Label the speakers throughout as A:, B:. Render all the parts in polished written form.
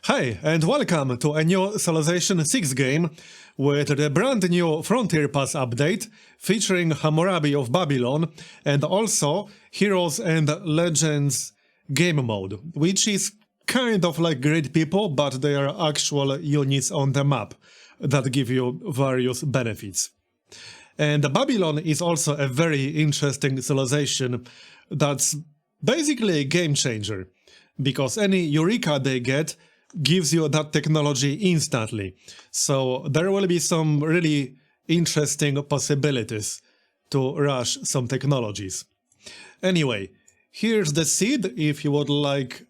A: Hi, and welcome to a new Civilization 6 game with the brand new Frontier Pass update featuring Hammurabi of Babylon and also Heroes and Legends game mode, which is kind of like Great People, but they are actual units on the map that give you various benefits. And Babylon is also a very interesting civilization that's basically a game changer, because any Eureka they get gives you that technology instantly. So there will be some really interesting possibilities to rush some technologies. Anyway, here's the seed if you would like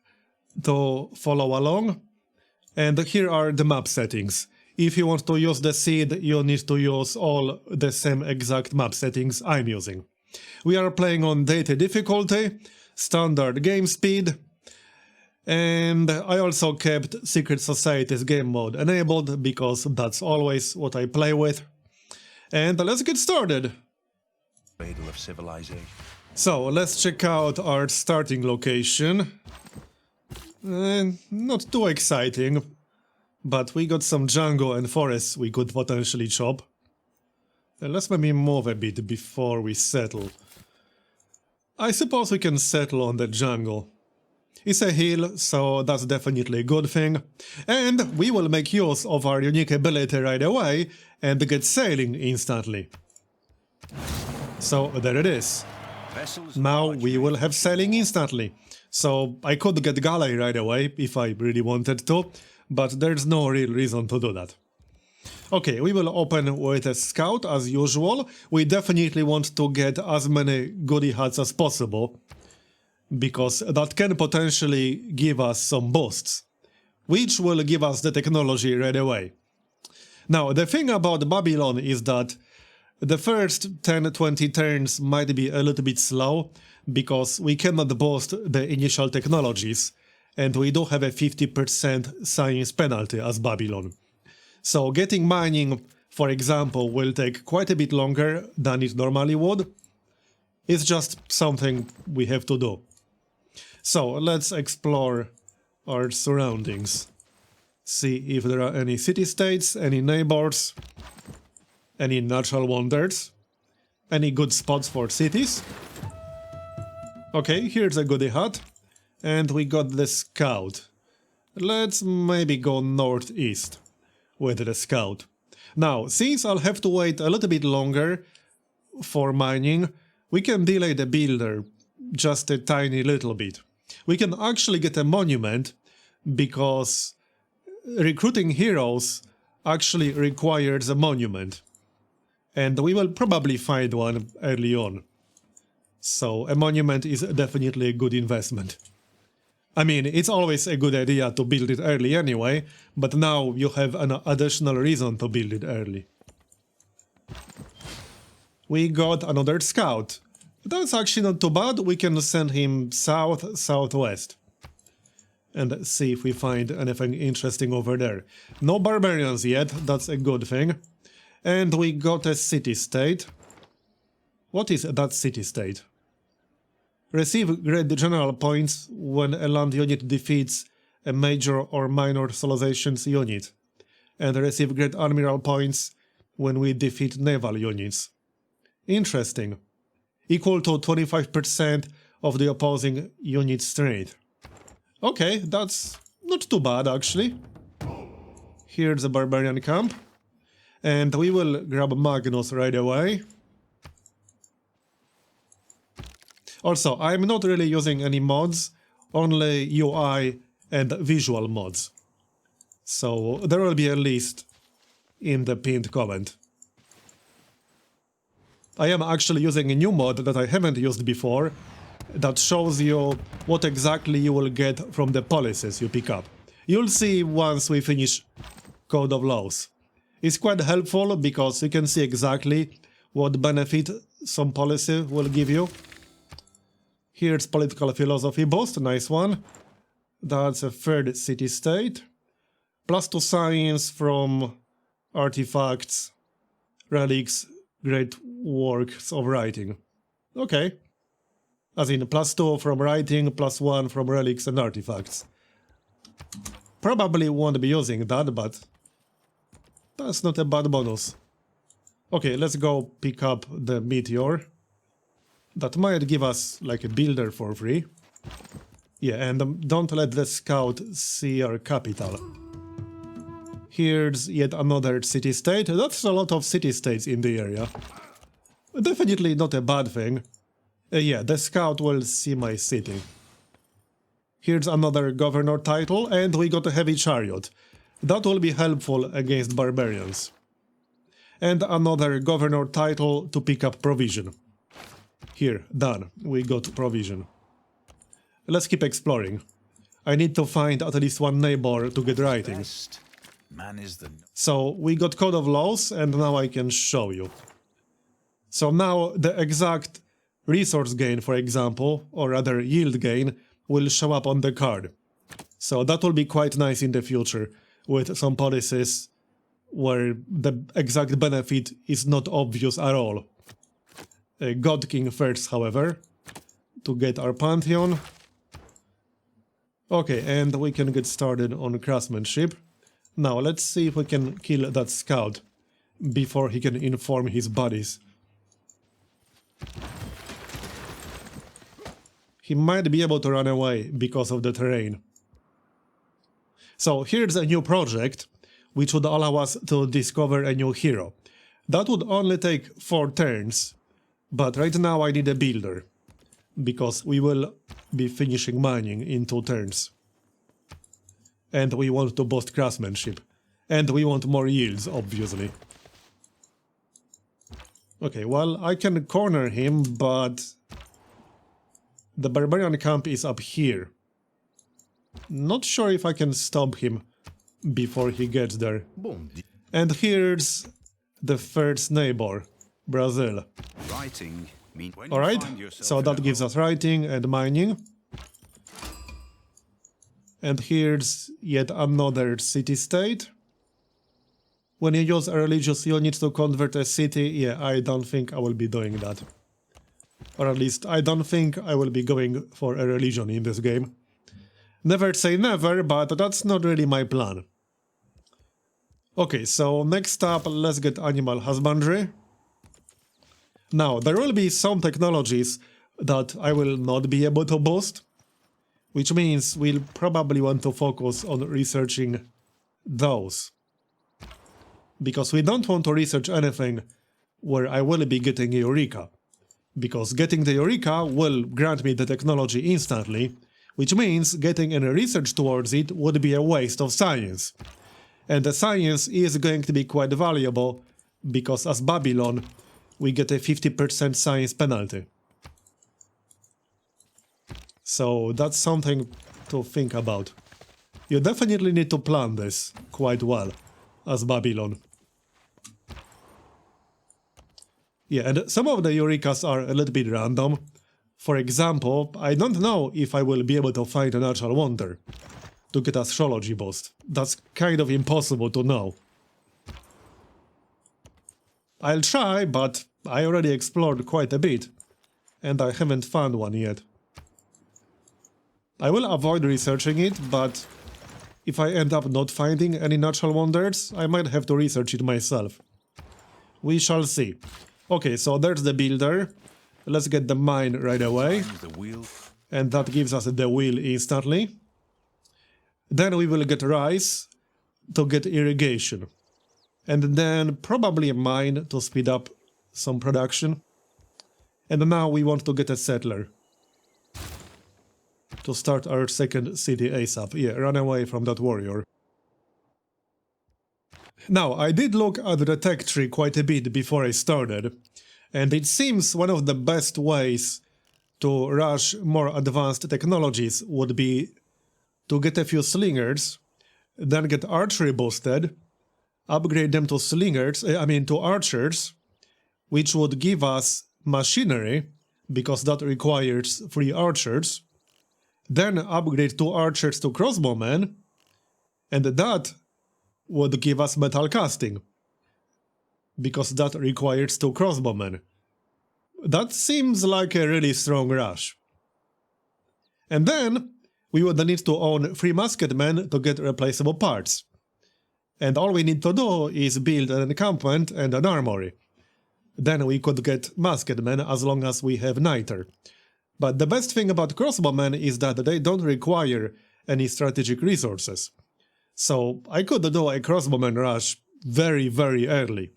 A: to follow along. And here are the map settings. If you want to use the seed, you need to use all the same exact map settings I'm using. We are playing on Deity difficulty, standard game speed, and I also kept Secret Society's game mode enabled, because that's always what I play with. And let's get started!
B: Cradle of civilization.
A: So, let's check out our starting location. Not too exciting, but we got some jungle and forests we could potentially chop. Let's maybe move a bit before we settle. I suppose we can settle on the jungle. It's a hill, so that's definitely a good thing. And we will make use of our unique ability right away and get sailing instantly. So there it is. Now we will have sailing instantly. So I could get galley right away if I really wanted to, but there's no real reason to do that. Okay, we will open with a scout as usual. We definitely want to get as many goodie hats as possible, because that can potentially give us some boosts, which will give us the technology right away. Now, the thing about Babylon is that the first 10-20 turns might be a little bit slow, because we cannot boost the initial technologies, and we do have a 50% science penalty as Babylon. So getting mining, for example, will take quite a bit longer than it normally would. It's just something we have to do. So let's explore our surroundings. See if there are any city-states, any neighbors, any natural wonders, any good spots for cities. Okay, here's a goodie hut, and we got the scout. Let's maybe go northeast with the scout. Now, since I'll have to wait a little bit longer for mining, we can delay the builder just a tiny little bit. We can actually get a monument, because recruiting heroes actually requires a monument. And we will probably find one early on. So a monument is definitely a good investment. I mean, it's always a good idea to build it early anyway, but now you have an additional reason to build it early. We got another scout. That's actually not too bad. We can send him south-southwest and see if we find anything interesting over there. No barbarians yet, that's a good thing. And we got a city-state. What is that city-state? Receive great general points when a land unit defeats a major or minor civilizations unit, and receive great admiral points when we defeat naval units. Interesting. Equal to 25% of the opposing unit's strength. Okay, that's not too bad actually. Here's the barbarian camp. And we will grab Magnus right away. Also, I'm not really using any mods, only UI and visual mods. So there will be a list in the pinned comment. I am actually using a new mod that I haven't used before, that shows you what exactly you will get from the policies you pick up. You'll see once we finish Code of Laws. It's quite helpful because you can see exactly what benefit some policy will give you. Here's Political Philosophy boost, nice one. That's a third city-state. +2 science from artifacts, relics, great works of writing. Okay. As in +2 from writing, +1 from relics and artifacts. probably won't be using that, but that's not a bad bonus. Okay, let's go pick up the meteor. That might give us like a builder for free. Yeah, and don't let the scout see our capital. Here's yet another city-state. That's a lot of city-states in the area. Definitely not a bad thing. Yeah, the scout will see my city. Here's another governor title, and we got a heavy chariot. That will be helpful against barbarians. And another governor title to pick up provision. Here, done. We got provision. Let's keep exploring. I need to find at least one neighbor to get writing.
B: Man is the...
A: So we got code of laws, and now I can show you. So now the exact resource gain, for example, or rather yield gain, will show up on the card. So that will be quite nice in the future, with some policies where the exact benefit is not obvious at all. God King first, however, to get our Pantheon. Okay, and we can get started on craftsmanship. Now let's see if we can kill that scout before he can inform his buddies. He might be able to run away because of the terrain. So here's a new project, which would allow us to discover a new hero. That would only take 4 turns, but right now I need a builder, because we will be finishing mining in 2 turns. And we want to boost craftsmanship. And we want more yields, obviously. Okay, well, I can corner him, but the barbarian camp is up here. Not sure if I can stop him before he gets there. And here's the first neighbor, Brazil.
B: Writing means when
A: Alright, so that gives us writing and mining. And here's yet another city-state. When you use a religious unit to convert a city, yeah, I don't think I will be doing that. Or at least, I don't think I will be going for a religion in this game. Never say never, but that's not really my plan. Okay, so next up, let's get animal husbandry. Now, there will be some technologies that I will not be able to boost, which means we'll probably want to focus on researching those. Because we don't want to research anything where I will be getting Eureka. Because getting the Eureka will grant me the technology instantly, which means getting any research towards it would be a waste of science. And the science is going to be quite valuable, because as Babylon, we get a 50% science penalty. So that's something to think about. You definitely need to plan this quite well as Babylon. Yeah, and some of the Eurekas are a little bit random. For example, I don't know if I will be able to find a natural wonder to get astrology boost. That's kind of impossible to know. I'll try, but I already explored quite a bit, and I haven't found one yet. I will avoid researching it, but if I end up not finding any natural wonders, I might have to research it myself. We shall see. Okay, so there's the builder. Let's get the mine right away. And that gives us the wheel instantly. Then we will get rice to get irrigation. And then probably a mine to speed up some production. And now we want to get a settler to start our second city ASAP. Yeah, run away from that warrior. Now, I did look at the tech tree quite a bit before I started, and it seems one of the best ways to rush more advanced technologies would be to get a few slingers, then get archery boosted, upgrade them to to archers, which would give us machinery, because that requires 3 archers, then upgrade 2 archers to crossbowmen, and that would give us metal casting, because that requires 2 crossbowmen. That seems like a really strong rush. And then we would need to own 3 musketmen to get replaceable parts. And all we need to do is build an encampment and an armory. Then we could get musketmen as long as we have niter. But the best thing about crossbowmen is that they don't require any strategic resources. So I could do a crossbowman rush very, very early.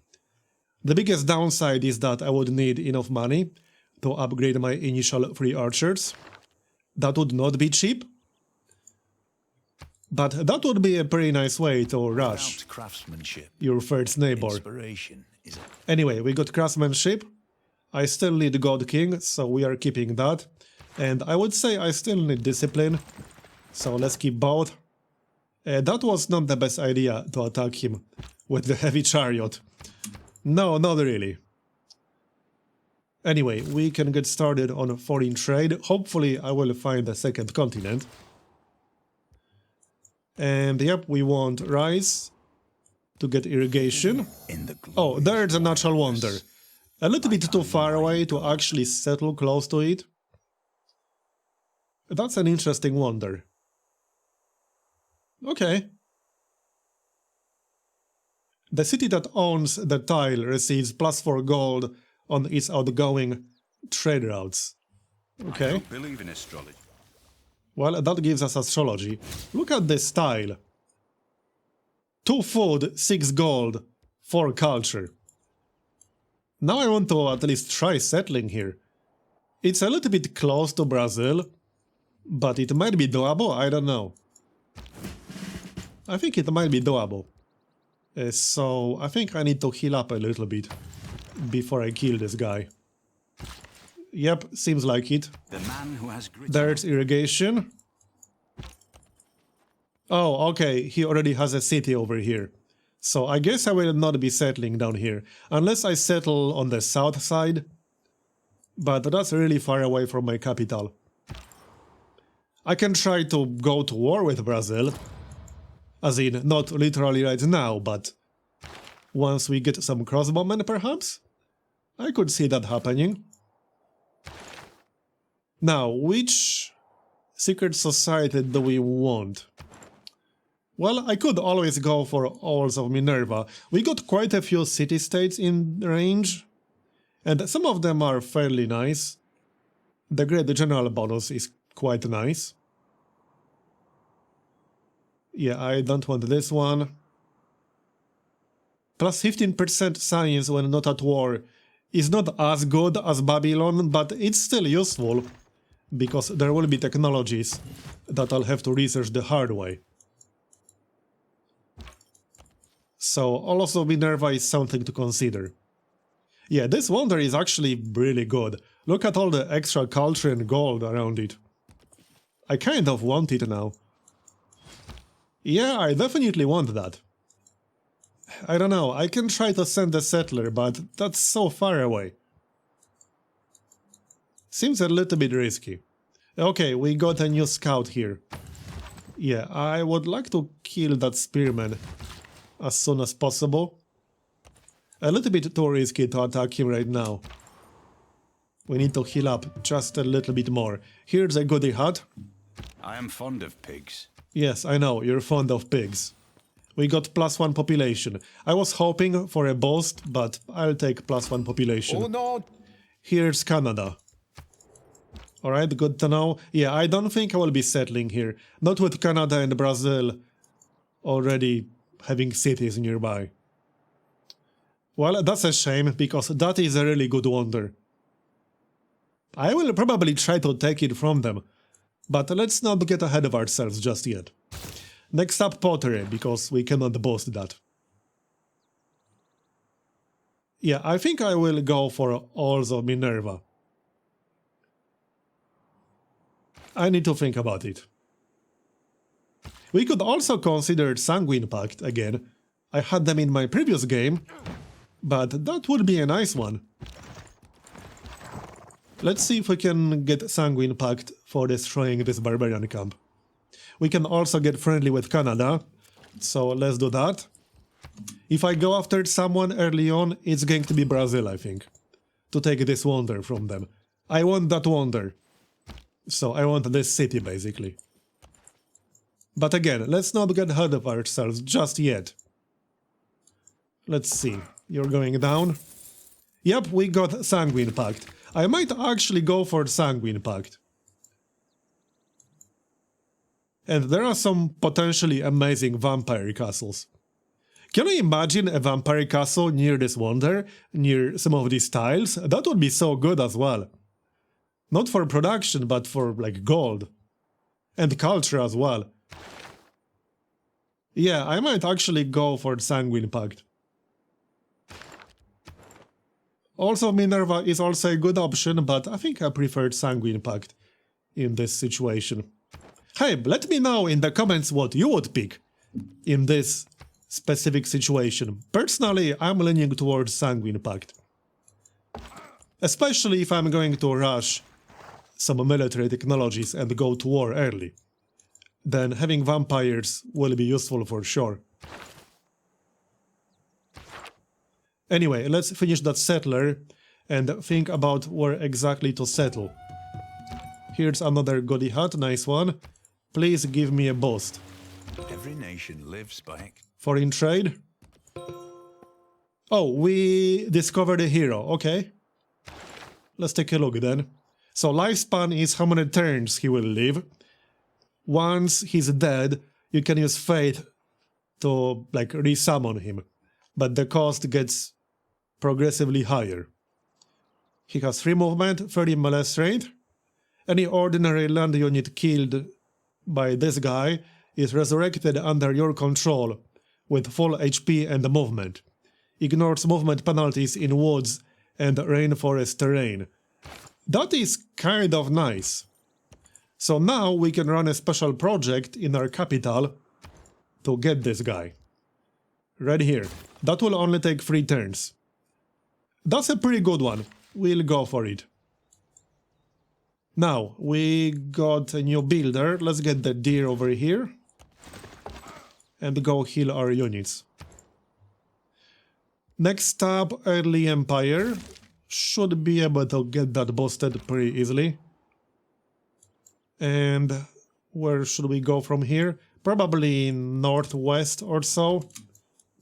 A: The biggest downside is that I would need enough money to upgrade my initial 3 archers. That would not be cheap. But that would be a pretty nice way to rush
B: Without craftsmanship,
A: your first neighbor.
B: inspiration is a
A: Anyway, we got craftsmanship. I still need God King, so we are keeping that. And I would say I still need discipline, so let's keep both. That was not the best idea to attack him with the heavy chariot. No, not really. Anyway, we can get started on foreign trade. Hopefully I will find a second continent. And yep, we want rice to get irrigation.
B: in the
A: Oh, there's a natural wonder. A little bit too far away to actually settle close to it. That's an interesting wonder. Okay. The city that owns the tile receives +4 gold on its outgoing trade routes.
B: I
A: Okay.
B: don't believe in astrology.
A: Well, that gives us astrology. Look at this tile. 2 food, 6 gold, 4 culture. Now I want to at least try settling here. It's a little bit close to Brazil, but it might be doable, I don't know. I think it might be doable. So I think I need to heal up a little bit before I kill this guy. Yep, seems like it.
B: The man who has grit.
A: There's irrigation. Oh, okay, he already has a city over here. So I guess I will not be settling down here, unless I settle on the south side. But that's really far away from my capital. I can try to go to war with Brazil. As in, not literally right now, but once we get some crossbowmen, perhaps? I could see that happening. Now, which secret society do we want? Well, I could always go for Halls of Minerva. We got quite a few city-states in range, and some of them are fairly nice. The Great General bonus is quite nice. Yeah, I don't want this one. Plus 15% science when not at war is not as good as Babylon, but it's still useful, because there will be technologies that I'll have to research the hard way. So also Minerva is something to consider. Yeah, this wonder is actually really good. Look at all the extra culture and gold around it. I kind of want it now. Yeah, I definitely want that. I don't know, I can try to send a settler, but that's so far away. Seems a little bit risky. Okay, we got a new scout here. Yeah, I would like to kill that spearman as soon as possible. A little bit too risky to attack him right now. We need to heal up just a little bit more. Here's a goodie hut.
B: I am fond of pigs.
A: Yes, I know, you're fond of pigs. We got +1 population. I was hoping for a boost, but I'll take +1 population.
B: Oh no!
A: Here's Canada. Alright, good to know. Yeah, I don't think I will be settling here. Not with Canada and Brazil already having cities nearby. Well, that's a shame, because that is a really good wonder. I will probably try to take it from them, but let's not get ahead of ourselves just yet. Next up, pottery, because we cannot boast that. Yeah, I think I will go for Halls of Minerva. I need to think about it. We could also consider Sanguine Pact again. I had them in my previous game, but that would be a nice one. Let's see if we can get Sanguine Pact for destroying this barbarian camp. We can also get friendly with Canada, so let's do that. If I go after someone early on, it's going to be Brazil, I think, to take this wonder from them. I want that wonder. So I want this city, basically. But again, let's not get ahead of ourselves just yet. Let's see. You're going down. Yep, we got Sanguine Pact. I might actually go for Sanguine Pact. And there are some potentially amazing vampire castles. Can you imagine a vampire castle near this wonder, near some of these tiles? That would be so good as well. Not for production, but for, like, gold. And culture as well. Yeah, I might actually go for Sanguine Pact. Also, Minerva is also a good option, but I think I preferred Sanguine Pact in this situation. Hey, let me know in the comments what you would pick in this specific situation. Personally, I'm leaning towards Sanguine Pact. Especially if I'm going to rush some military technologies and go to war early. Then having vampires will be useful for sure. Anyway, let's finish that settler and think about where exactly to settle. Here's another goody hut, nice one. Please give me a boost.
B: Every nation lives by...
A: Foreign trade? Oh, we discovered a hero, okay. Let's take a look then. So lifespan is how many turns he will live. Once he's dead, you can use Fate to, like, resummon him. But the cost gets progressively higher. He has 3 movement, 30 melee strength. Any ordinary land unit killed by this guy is resurrected under your control with full HP and movement. Ignores movement penalties in woods and rainforest terrain. That is kind of nice. So now we can run a special project in our capital to get this guy. Right here. That will only take 3 turns. That's a pretty good one. We'll go for it. Now, we got a new builder. Let's get the deer over here. And go heal our units. Next up, Early Empire. Should be able to get that boosted pretty easily. And where should we go from here? Probably northwest or so.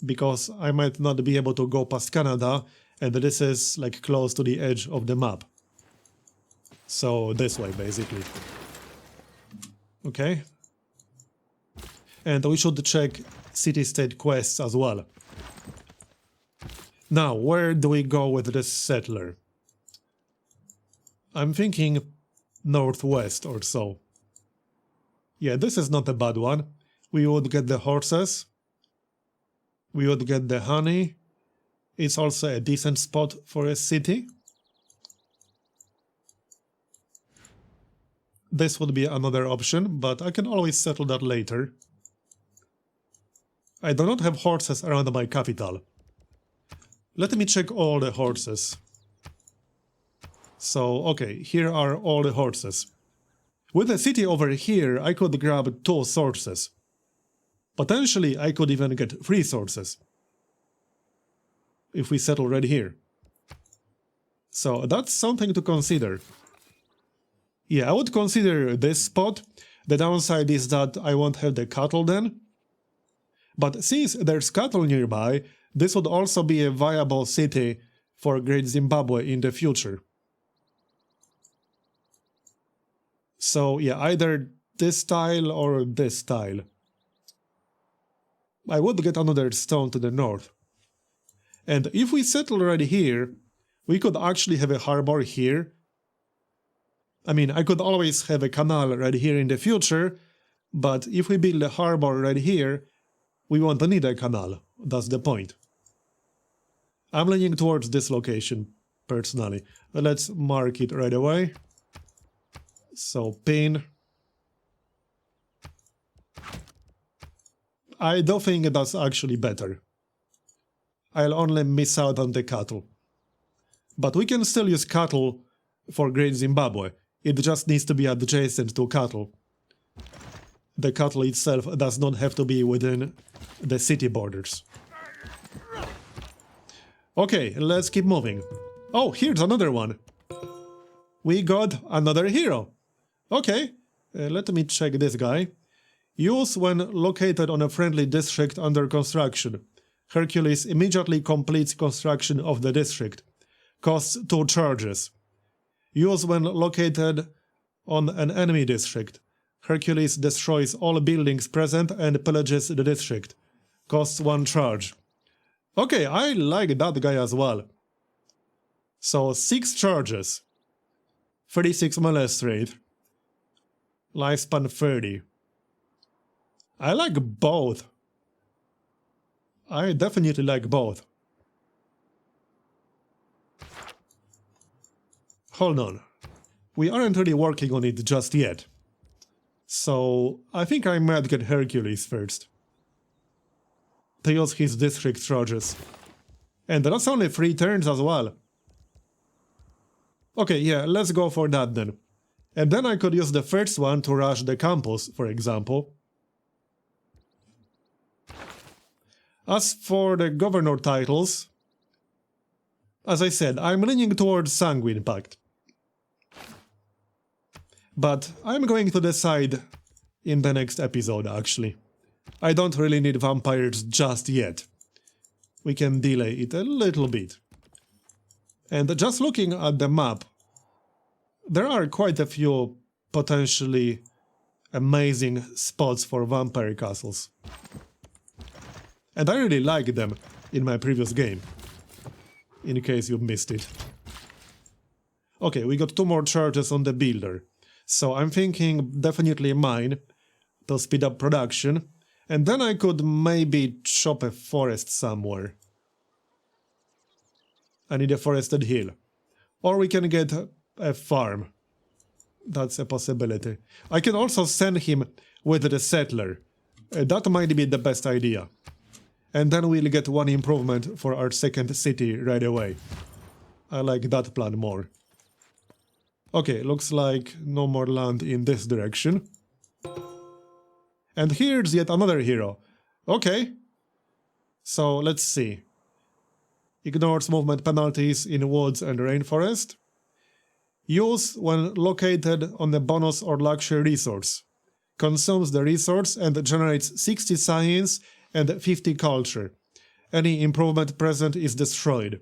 A: Because I might not be able to go past Canada. And this is like close to the edge of the map. So this way, basically. Okay. And we should check city-state quests as well. Now, where do we go with this settler? I'm thinking northwest or so. Yeah, this is not a bad one. We would get the horses. We would get the honey. It's also a decent spot for a city. This would be another option, but I can always settle that later. I do not have horses around my capital. Let me check all the horses. So, okay, here are all the horses. With the city over here, I could grab 2 sources. Potentially, I could even get 3 sources. If we settle right here. So, that's something to consider. Yeah, I would consider this spot. The downside is that I won't have the cattle then. But since there's cattle nearby, this would also be a viable city for Great Zimbabwe in the future. So yeah, either this tile or this tile. I would get another stone to the north. And if we settle right here, we could actually have a harbor here. I mean, I could always have a canal right here in the future, but if we build a harbor right here, we won't need a canal. That's the point. I'm leaning towards this location, personally. Let's mark it right away. So, pin. I don't think that's actually better. I'll only miss out on the cattle. But we can still use cattle for Great Zimbabwe. It just needs to be adjacent to cattle. The cattle itself does not have to be within the city borders. Okay, let's keep moving. Oh, here's another one. We got another hero. Okay, let me check this guy. Use when located on a friendly district under construction. Hercules immediately completes construction of the district. Costs 2 charges. Use when located on an enemy district. Hercules destroys all buildings present and pillages the district. Costs 1 charge. Okay, I like that guy as well. So 6 charges. 36 melee strength. Lifespan 30. I like both. I definitely like both. Hold on. We aren't really working on it just yet. So I think I might get Hercules first. To use his district charges. And that's only 3 turns as well. Okay, yeah, let's go for that then. And then I could use the first one to rush the campus, for example. As for the governor titles, as I said, I'm leaning towards Sanguine Pact. But I'm going to decide in the next episode, actually. I don't really need vampires just yet. We can delay it a little bit. And just looking at the map, there are quite a few potentially amazing spots for vampire castles. And I really like them in my previous game, in case you missed it. Okay, we got 2 more charges on the builder. So I'm thinking definitely mine to speed up production. And then I could maybe chop a forest somewhere. I need a forested hill. Or we can get a farm. That's a possibility. I can also send him with the settler. That might be the best idea. And then we'll get 1 improvement for our second city right away. I like that plan more. Okay, looks like no more land in this direction. And here's yet another hero. Okay. So let's see. Ignores movement penalties in woods and rainforest. Use when located on a bonus or luxury resource. Consumes the resource and generates 60 science and 50 culture. Any improvement present is destroyed.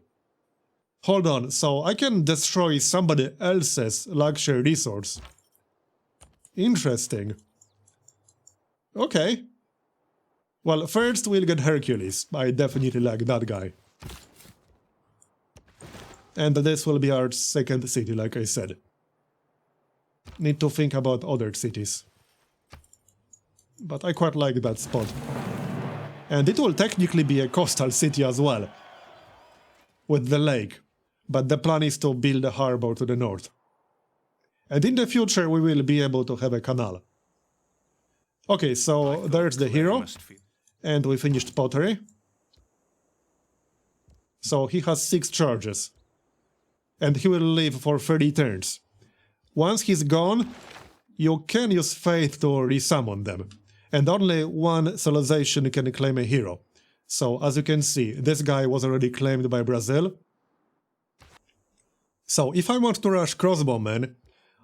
A: Hold on, so I can destroy somebody else's luxury resource. Interesting. Okay. Well, first we'll get Hercules. I definitely like that guy. And this will be our second city, like I said. Need to think about other cities. But I quite like that spot. And it will technically be a coastal city as well. With the lake. But the plan is to build a harbor to the north. And in the future we will be able to have a canal. Okay, so there's the hero. And we finished pottery. So he has 6 charges. And he will live for 30 turns. Once he's gone, you can use faith to resummon them. And only 1 civilization can claim a hero. So as you can see, this guy was already claimed by Brazil. So if I want to rush crossbowmen,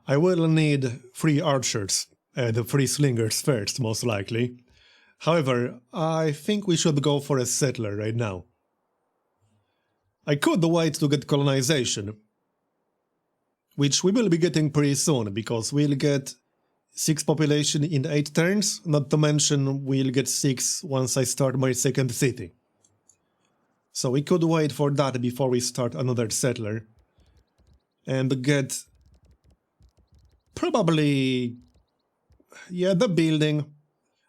A: I will need 3 archers and 3 slingers first, most likely. However, I think we should go for a settler right now. I could wait to get colonization, which we will be getting pretty soon, because we'll get 6 population in 8 turns, not to mention we'll get 6 once I start my second city. So we could wait for that before we start another settler. And get probably, yeah, the building.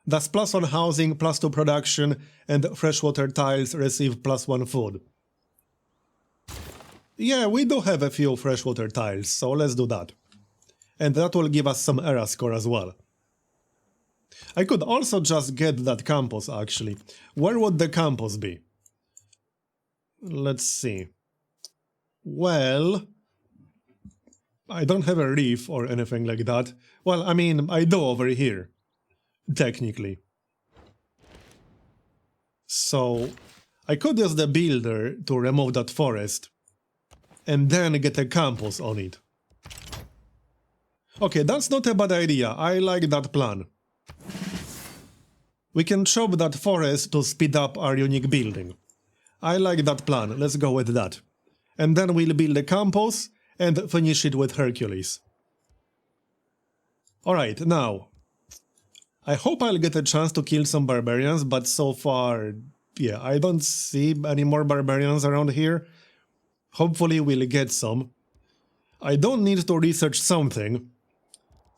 A: That's +1 housing, +2 production, and freshwater tiles receive +1 food. Yeah, we do have a few freshwater tiles, so let's do that. And that will give us some era score as well. I could also just get that campus, actually. Where would the campus be? Let's see. Well, I don't have a reef or anything like that. Well, I mean, I do over here. Technically. So, I could use the builder to remove that forest. And then get a campus on it. Okay, that's not a bad idea. I like that plan. We can chop that forest to speed up our unique building. I like that plan, let's go with that. And then we'll build a campus and finish it with Hercules. Alright, now, I hope I'll get a chance to kill some barbarians, but so far, yeah, I don't see any more barbarians around here. Hopefully we'll get some. I don't need to research something,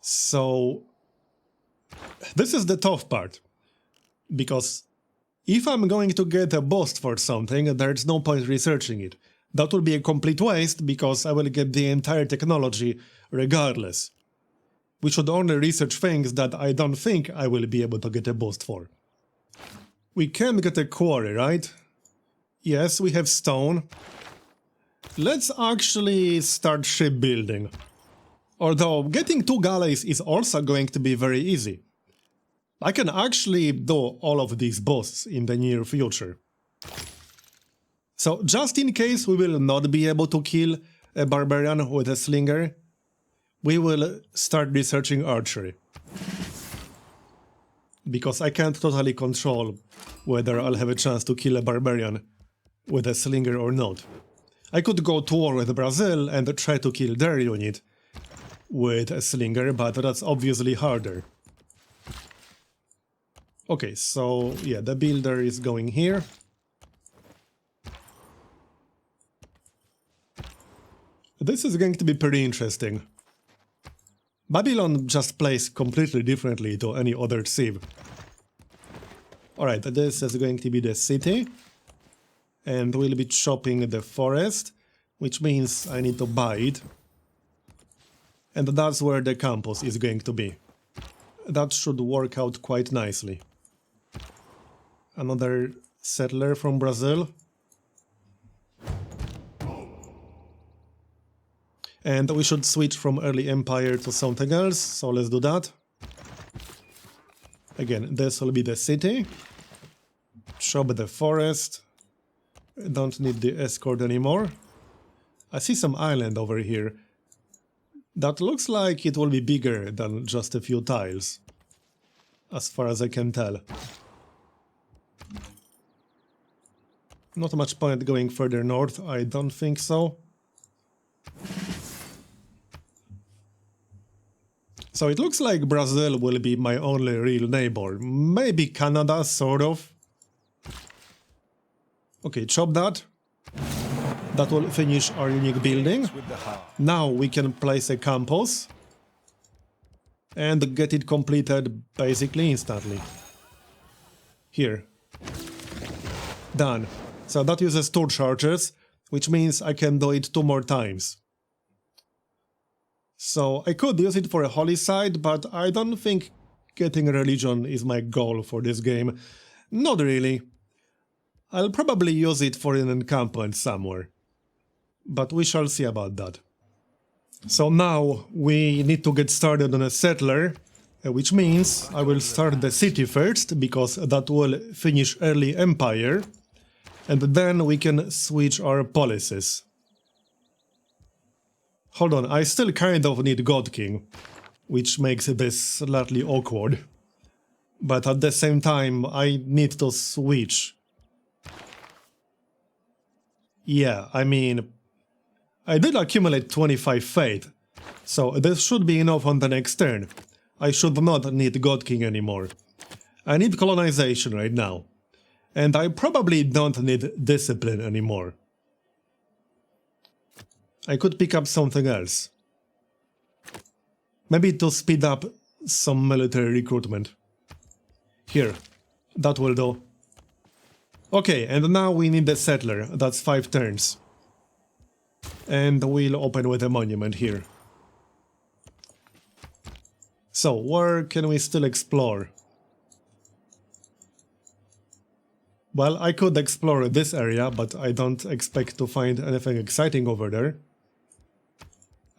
A: so this is the tough part, because if I'm going to get a boost for something, there's no point researching it. That will be a complete waste, because I will get the entire technology regardless. We should only research things that I don't think I will be able to get a boost for. We can get a quarry, right? Yes, we have stone. Let's actually start shipbuilding. Although getting 2 galleys is also going to be very easy. I can actually do all of these boosts in the near future. So just in case we will not be able to kill a barbarian with a slinger, we will start researching archery. Because I can't totally control whether I'll have a chance to kill a barbarian with a slinger or not. I could go to war with Brazil and try to kill their unit with a slinger, but that's obviously harder. Okay, so yeah, the builder is going here. This is going to be pretty interesting. Babylon just plays completely differently to any other civ. Alright, this is going to be the city. And we'll be chopping the forest, which means I need to buy it. And that's where the campus is going to be. That should work out quite nicely. Another settler from Brazil. And we should switch from early empire to something else, so let's do that. Again, this will be the city. Chop the forest. Don't need the escort anymore. I see some island over here. That looks like it will be bigger than just a few tiles, as far as I can tell. Not much point going further north, I don't think so. So it looks like Brazil will be my only real neighbor. Maybe Canada, sort of. Okay, chop that. That will finish our unique building. Now we can place a campus and get it completed basically instantly. Here. Done. So that uses 2 charges, which means I can do it 2 more times. So I could use it for a holy site, but I don't think getting a religion is my goal for this game. Not really. I'll probably use it for an encampment somewhere. But we shall see about that. So now we need to get started on a settler, which means I will start the city first, because that will finish early empire, and then we can switch our policies. Hold on, I still kind of need God King, which makes this slightly awkward. But at the same time, I need to switch. Yeah, I mean, I did accumulate 25 faith, so this should be enough on the next turn. I should not need God King anymore. I need colonization right now. And I probably don't need discipline anymore. I could pick up something else. Maybe to speed up some military recruitment. Here, that will do. Okay, and now we need a settler. That's 5 turns. And we'll open with a monument here. So, where can we still explore? Well, I could explore this area, but I don't expect to find anything exciting over there.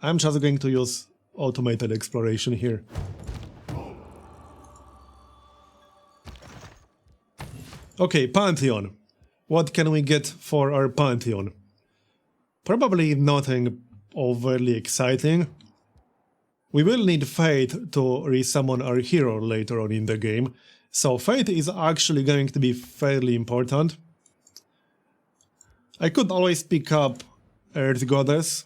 A: I'm just going to use automated exploration here. Okay, Pantheon. What can we get for our Pantheon? Probably nothing overly exciting. We will need faith to resummon our hero later on in the game, So Fate is actually going to be fairly important. I could always pick up Earth Goddess.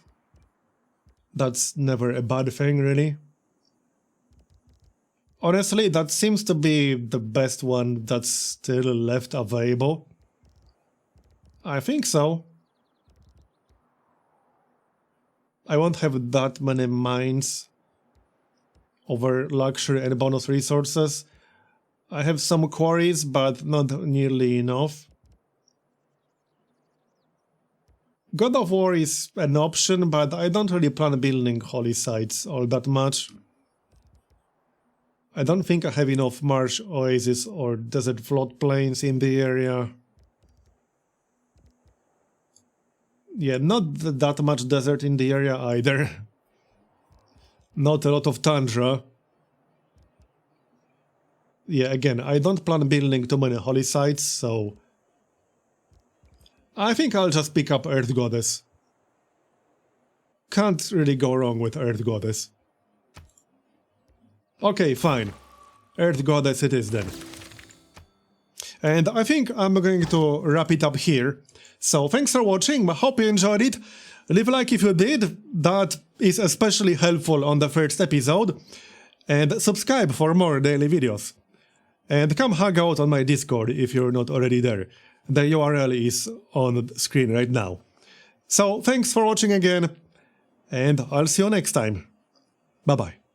A: That's never a bad thing, really. Honestly, that seems to be the best one that's still left available. I think so. I won't have that many mines over luxury and bonus resources. I have some quarries, but not nearly enough. God of War is an option, but I don't really plan building holy sites all that much. I don't think I have enough marsh oases or desert floodplains in the area. Yeah, not that much desert in the area either. Not a lot of tundra. Yeah, again, I don't plan building too many holy sites, so I think I'll just pick up Earth Goddess. Can't really go wrong with Earth Goddess. Okay, fine. Earth Goddess it is then. And I think I'm going to wrap it up here. So thanks for watching, I hope you enjoyed it. Leave a like if you did, that is especially helpful on the first episode. And subscribe for more daily videos. And come hang out on my Discord if you're not already there. The URL is on the screen right now. So thanks for watching again, and I'll see you next time. Bye bye.